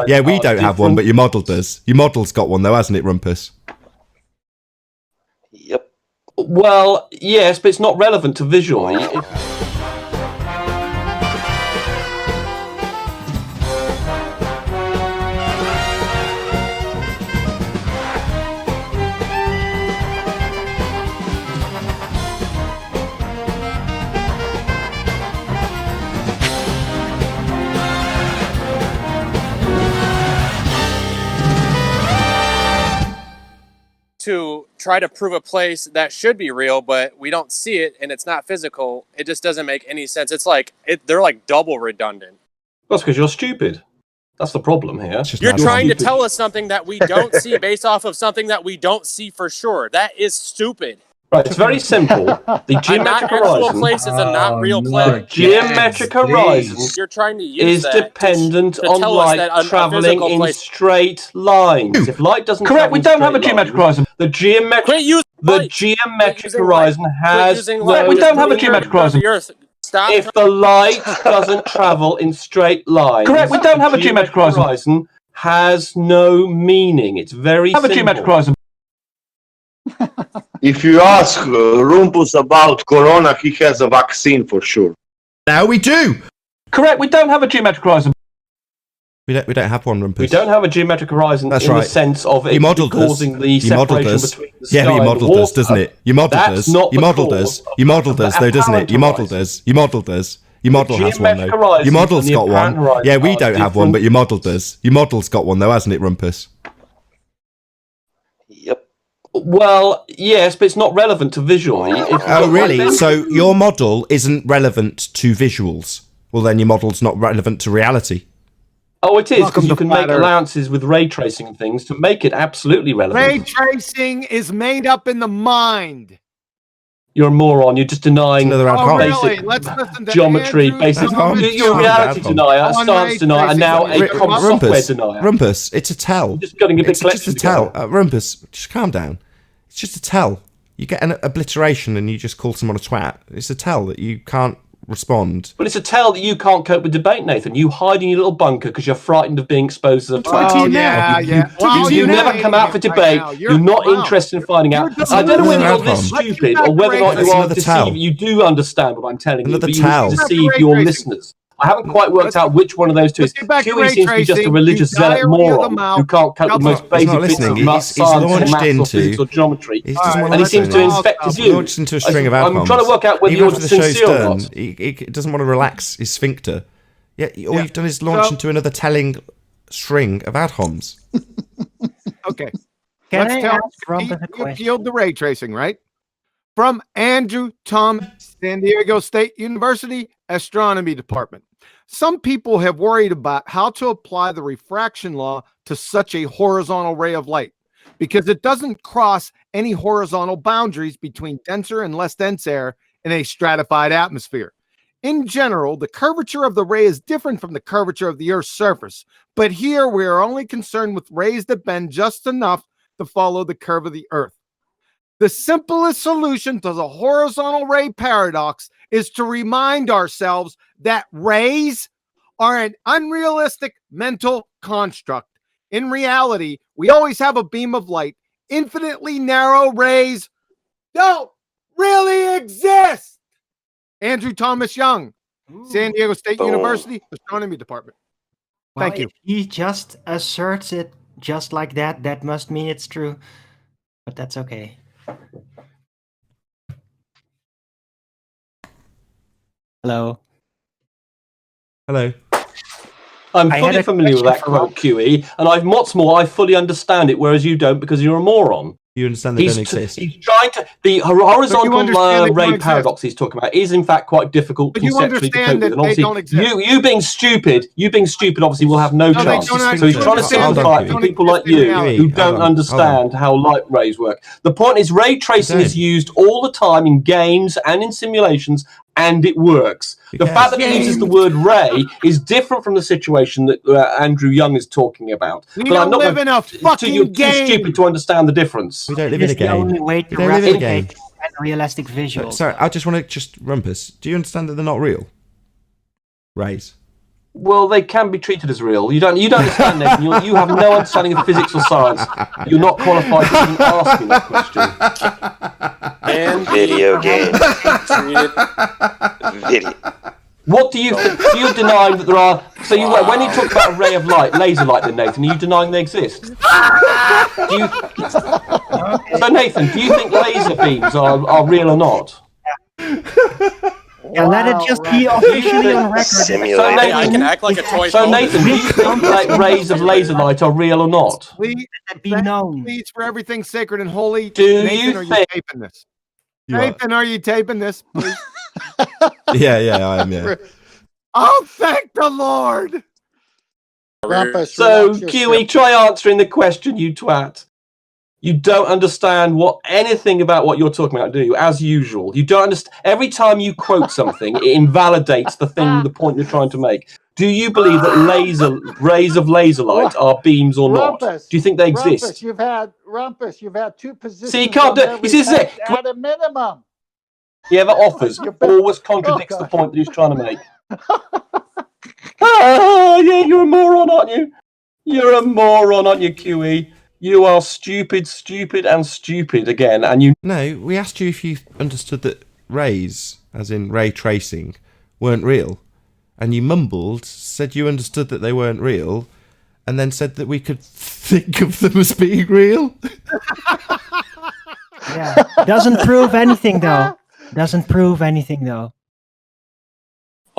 Yeah, we don't have one, but your model does. Your model's got one, though, hasn't it, Rumpus? Yep. Well, yes, but it's not relevant to visual. To try to prove a place that should be real, but we don't see it and it's not physical, it just doesn't make any sense. It's like they're like double redundant. That's because you're stupid. That's the problem here. You're trying to tell us something that we don't see based off of something that we don't see for sure. That is stupid. Right, it's very simple. The geometric horizon. Place is a not real place. The geometric horizon You're trying to use is dependent to on tell us light that traveling in straight lines. If light doesn't correct, we don't have a geometric horizon. The geometric horizon has we don't have a geometric horizon. If the light doesn't travel in straight lines, correct, we don't have a geometric horizon. Has no meaning. It's very simple. Have a geometric horizon. If you ask Rumpus about Corona, he has a vaccine for sure. Now we do. Correct. We don't have a geometric horizon. We don't have one, Rumpus. We don't have a geometric horizon in the sense of it causing the separation between the sky yeah, your model and the does, doesn't it? Your model does. Your model does. Your model does, though, doesn't it? Your model does. Your model does. Your model has one, though. Your model's got one. Yeah, we don't have one, but your model does. Your model's got one, though, hasn't it, Rumpus? Yep. Well, yes, but it's not relevant to visual. Oh, really? So your model isn't relevant to visuals? Well, then your model's not relevant to reality. Oh, it is, because you can make allowances with ray tracing and things to make it absolutely relevant. Ray tracing is made up in the mind. You're a moron. You're just denying basic geometry, basic. You're a reality denier, a science denier, and now a software denier. Rumpus, it's a tell. Just getting a bit it's just a tell. Rumpus, just calm down. It's just a tell. You get an obliteration and you just call someone a twat. It's a tell that you can't respond. But it's a tell that you can't cope with debate, Nathan. You hide in your little bunker because you're frightened of being exposed as a twat. You never come out for debate. You're not interested in finding out. I don't know whether you're this stupid or whether or not you are deceived. You do understand what I'm telling you, but you deceive your listeners. I haven't quite worked out which one of those two is. QE seems to be just a religious zealot moron who can't cope with the most basic bits of maths, science, or physics or geometry. And he seems to infect his view. Launched into a string of outcomes. I'm trying to work out whether you're sincere or not. He doesn't want to relax his sphincter. Yeah, all you've done is launch into another telling string of adhoms. Okay. Let's tell you appealed the ray tracing, right? From Andrew Thomas, San Diego State University, Astronomy Department. Some people have worried about how to apply the refraction law to such a horizontal ray of light because it doesn't cross any horizontal boundaries between denser and less dense air in a stratified atmosphere. In general, the curvature of the ray is different from the curvature of the Earth's surface, but here we are only concerned with rays that bend just enough to follow the curve of the Earth. The simplest solution to the horizontal ray paradox is to remind ourselves that rays are an unrealistic mental construct. In reality, we always have a beam of light. Infinitely narrow rays don't really exist. Andrew Thomas Young, San Diego State University, Astronomy Department. Thank you. If he just asserts it just like that, that must mean it's true. But that's okay. Hello. Hello. I'm fully familiar with that quote, QE, and what's more, I fully understand it, whereas you don't because you're a moron. You understand they don't exist. He's trying to. The horizontal ray paradox he's talking about is in fact quite difficult conceptually to cope with. And obviously, you being stupid, obviously will have no chance. So he's trying to simplify it for people like you who don't understand how light rays work. The point is, ray tracing is used all the time in games and in simulations, and it works. The fact that he uses the word ray is different from the situation that Andrew Young is talking about. We don't live in a fucking game. You're too stupid to understand the difference. We don't live in a game. The only way to replicate realistic visuals. Sorry, I just want to Rumpus. Do you understand that they're not real? Rays. Well, they can be treated as real. You don't understand, Nathan. You have no understanding of physics or science. You're not qualified to even ask me that question. And Video game. Video. What do you think? Do you deny that there are? So when you talk about a ray of light, laser light, then Nathan, are you denying they exist? So Nathan, do you think laser beams are real or not? Yeah, let it just be officially on record. So Nathan, I can act like a toy. So Nathan, do you think like rays of laser light are real or not? Please, Be known. please, for everything sacred and holy. Do Nathan, you are think? you taping this? Nathan, are you taping this? Please? Yeah, I am. Yeah. Oh, thank the Lord! Rumpus, So relax Kiwi, yourself. try answering the question, you twat. You don't understand anything about what you're talking about, do you? As usual, you don't understand. Every time you quote something, it invalidates the point you're trying to make. Do you believe that rays of laser light are beams or not? Rumpus, Do you think they exist? Rumpus, you've had two positions. See, you can't do. You see, this is it. At a minimum. He ever offers always contradicts the point that he's trying to make. Yeah, you're a moron, aren't you? You're a moron, aren't you, QE? You are stupid, and stupid again, and you... No, we asked you if you understood that rays, as in ray tracing, weren't real. And you mumbled, said you understood that they weren't real, and then said that we could think of them as being real. Yeah, doesn't prove anything though. Hold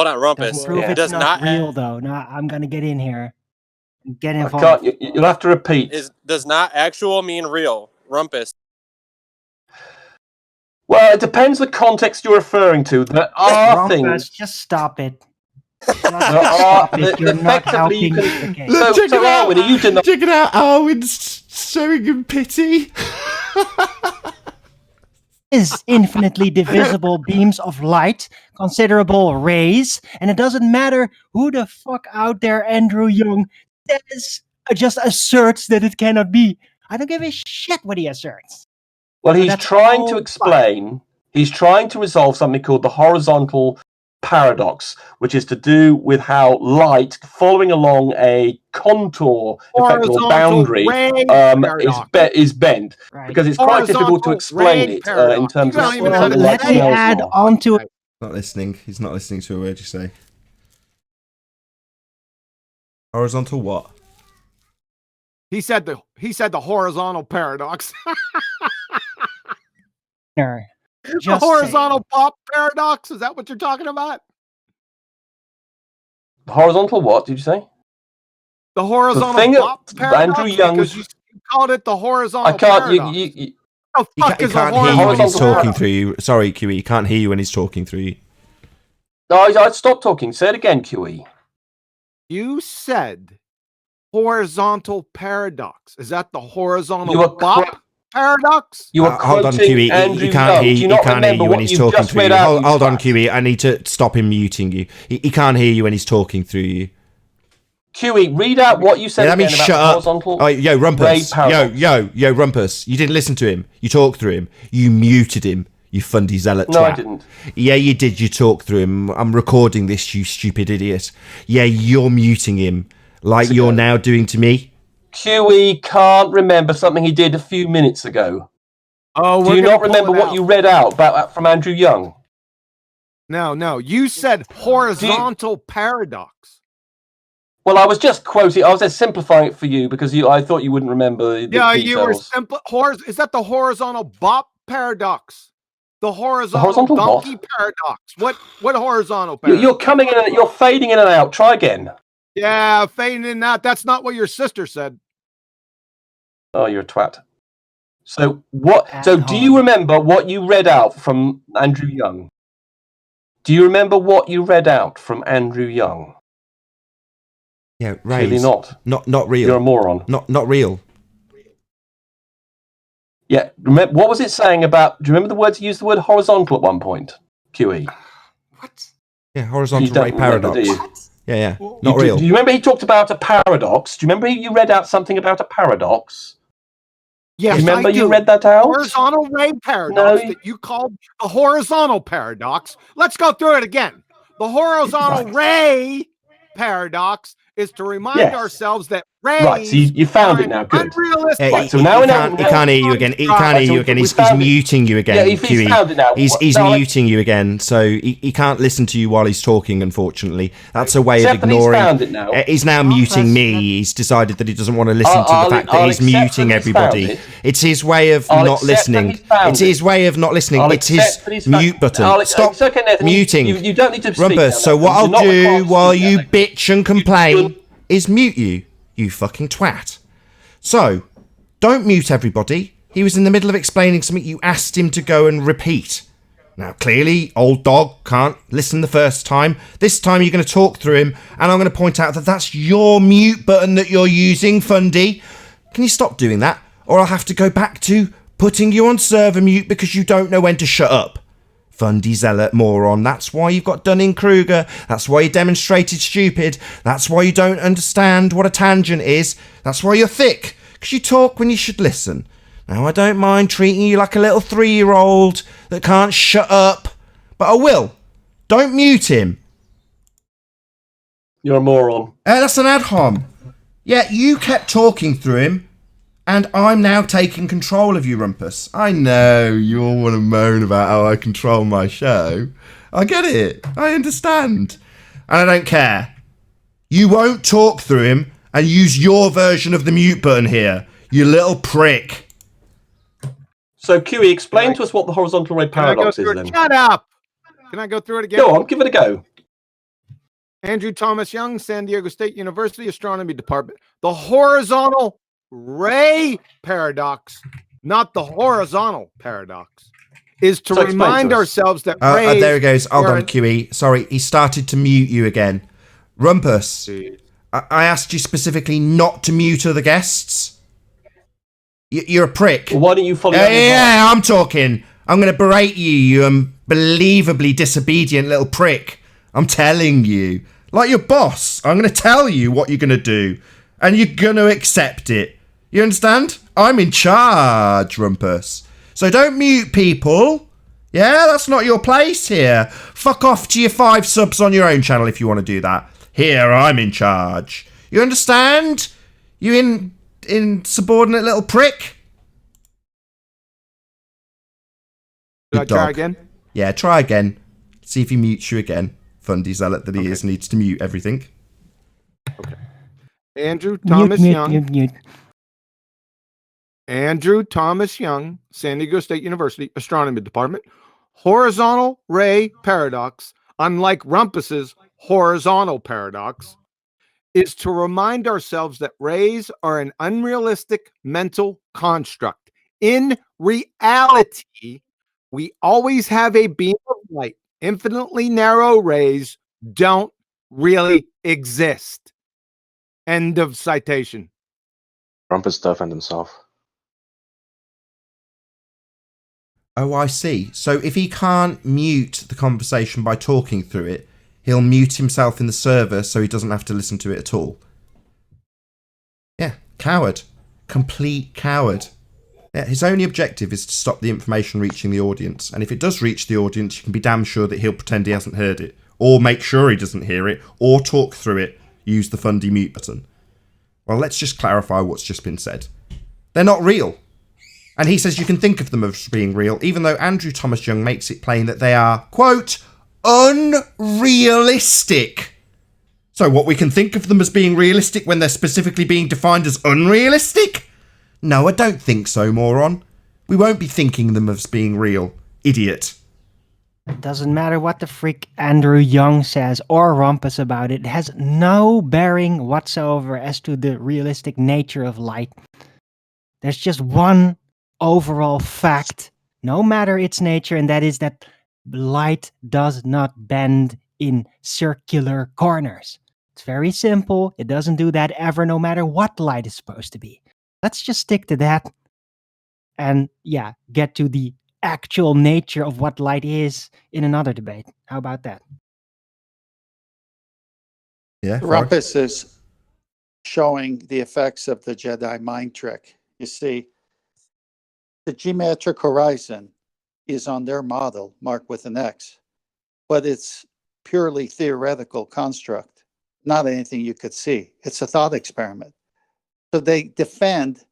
on, Rumpus. Doesn't prove It it's does not not real though. Now I'm gonna get in here and get I involved. can't, you'll have to repeat. does not actual mean real. Rumpus. Well, it depends the context you're referring to. There are things... Rumpus, just stop it. There are... You're not helping the case. Check it out. Arwin, are you denying... Check it out. Arwin's showing him pity. Is infinitely divisible beams of light, considerable rays, and it doesn't matter who the fuck out there Andrew Young says, just asserts that it cannot be. I don't give a shit what he asserts. Well, he's That's trying to all explain... He's trying to resolve something called the horizontal paradox, which is to do with how light following along a contour effect or boundary is bent, Right. because it's quite difficult to explain it in terms of Well, let me add on to it. Not listening. He's not listening to a word you say. Horizontal what? He said the horizontal paradox. The horizontal pop paradox. Is that what you're talking about? Horizontal what did you say? The horizontal pop paradox. Andrew Young, because you called it the horizontal. I can't. Paradox. He can't hear you when he's talking through you. Sorry, QE. He can't hear you when he's talking through you. No, I'd stop talking. Say it again, QE. You said horizontal paradox. Is that the horizontal pop paradox? You are hold on, QE. He can't hear you. He can't hear you when he's talking through you. Hold on, QE. I need to stop him muting you. He can't hear you when he's talking through you. QE, read out what you said Let me again about shut up. horizontal. Oh, yo, Rumpus. Yo, Rumpus. You didn't listen to him. You talked through him. You muted him. You fundy zealot twat. No, I didn't. Yeah, you did. You talked through him. I'm recording this, you stupid idiot. Yeah, you're muting him like you're now doing to me. QE can't remember something he did a few minutes ago. Oh, do you not remember what you read out from Andrew Young? No. You said horizontal paradox. Well, I was just quoting. I was just simplifying it for you because I thought you wouldn't remember. You were simple. Is that the horizontal bop paradox? The horizontal donkey paradox. What horizontal paradox? You're coming in and you're fading in and out. Try again. Yeah, fading in and out. That's not what your sister said. Oh, you're a twat. So what? So do you remember what you read out from Andrew Young? Do you remember what you read out from Andrew Young? Yeah, right. Clearly not. Not real. You're a moron. Not real. Yeah. Remember, what was it saying about? Do you remember the words? He used the word horizontal at one point. QE. What? Yeah, horizontal ray paradox. Remember, yeah. Not real. Do you remember he talked about a paradox? Do you remember you read out something about a paradox? Yes, remember I do. you read that out? Horizontal ray paradox that you called the horizontal paradox. Let's go through it again. The horizontal ray paradox is to remind ourselves that rays right, so you found it now. Good. Unrealistic. Right, so now he can't hear you again. He can't hear you again. He's muting you again. Yeah, he's found it now. He's muting you again, so he can't listen to you while he's talking. Unfortunately, that's a way of ignoring. He's found it now. He's now muting me. He's decided that he doesn't want to listen to the fact that he's muting everybody. It's his way of not listening. It's his way of not listening. It's his mute button. Stop muting. You don't need to speak. Rumpus, so what I'll do while you bitch and complain is mute you, you fucking twat. So, don't mute everybody. He was in the middle of explaining something you asked him to go and repeat. Now, clearly, old dog can't listen the first time. This time you're going to talk through him, and I'm going to point out that that's your mute button that you're using, Fundy. Can you stop doing that? Or I'll have to go back to putting you on server mute because you don't know when to shut up. Fundy zealot moron. That's why you've got Dunning-Kruger. That's why you demonstrated stupid. That's why you don't understand what a tangent is. That's why you're thick. Because you talk when you should listen. Now, I don't mind treating you like a little 3-year-old that can't shut up. But I will. Don't mute him. You're a moron. That's an ad hom. Yeah, you kept talking through him. And I'm now taking control of you, Rumpus. I know you all want to moan about how I control my show. I get it. I understand. And I don't care. You won't talk through him and use your version of the mute button here, you little prick. So, QE, explain to us what the horizontal ray paradox is then. Shut up! Can I go through it again? Go on, give it a go. Andrew Thomas Young, San Diego State University Astronomy Department. The horizontal ray paradox, not the horizontal paradox, is to remind ourselves that rays... there he goes. Hold on, QE. Sorry, he started to mute you again. Rumpus, I asked you specifically not to mute other guests. You're a prick. Well, why don't you follow Yeah, I'm talking. I'm going to berate you, you unbelievably disobedient little prick. I'm telling you. Like your boss, I'm going to tell you what you're going to do. And you're going to accept it. You understand? I'm in charge, Rumpus. So don't mute people. Yeah, that's not your place here. Fuck off to your 5 subs on your own channel if you want to do that. Here, I'm in charge. You understand? You insubordinate little prick? Should I try again? Yeah, try again. See if he mutes you again. Fundy zealot that he is needs to mute everything. Okay. Andrew Thomas Young. Andrew Thomas Young, San Diego State University Astronomy Department. Horizontal ray paradox, unlike Rumpus's horizontal paradox, is to remind ourselves that rays are an unrealistic mental construct. In reality, we always have a beam of light. Infinitely narrow rays don't really exist. End of citation. Rumpus defend himself. Oh, I see. So if he can't mute the conversation by talking through it, he'll mute himself in the server so he doesn't have to listen to it at all. Yeah, coward. Complete coward. Yeah, his only objective is to stop the information reaching the audience. And if it does reach the audience, you can be damn sure that he'll pretend he hasn't heard it. Or make sure he doesn't hear it. Or talk through it. Use the Fundy mute button. Well, let's just clarify what's just been said. They're not real. And he says you can think of them as being real, even though Andrew Thomas Young makes it plain that they are, quote, unrealistic. So what, we can think of them as being realistic when they're specifically being defined as unrealistic? No, I don't think so, moron. We won't be thinking them as being real, idiot. It doesn't matter what the freak Andrew Young says or Rumpus about it. It has no bearing whatsoever as to the realistic nature of light. There's just one overall fact, no matter its nature, and that is that light does not bend in circular corners. It's very simple. It doesn't do that ever, no matter what light is supposed to be. Let's just stick to that and, yeah, get to the actual nature of what light is in another debate. How about that? Yeah. Rumpus is showing the effects of the Jedi mind trick. You see, the geometric horizon is on their model marked with an X, but it's purely theoretical construct. not anything you could see. It's a thought experiment. So they defend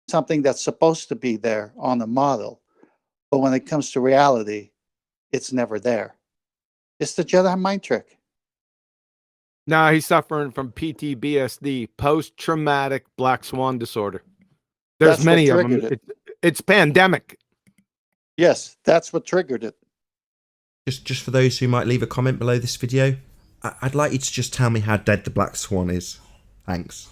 something that's supposed to be there on the model, but when it comes to reality, it's never there. It's the Jedi mind trick. Now he's suffering from PTBSD, post-traumatic black swan disorder. There's That's many what of them. triggered it. It's pandemic. Yes, that's what triggered it. Just for those who might leave a comment below this video, I'd like you to just tell me how dead the black swan is. Thanks.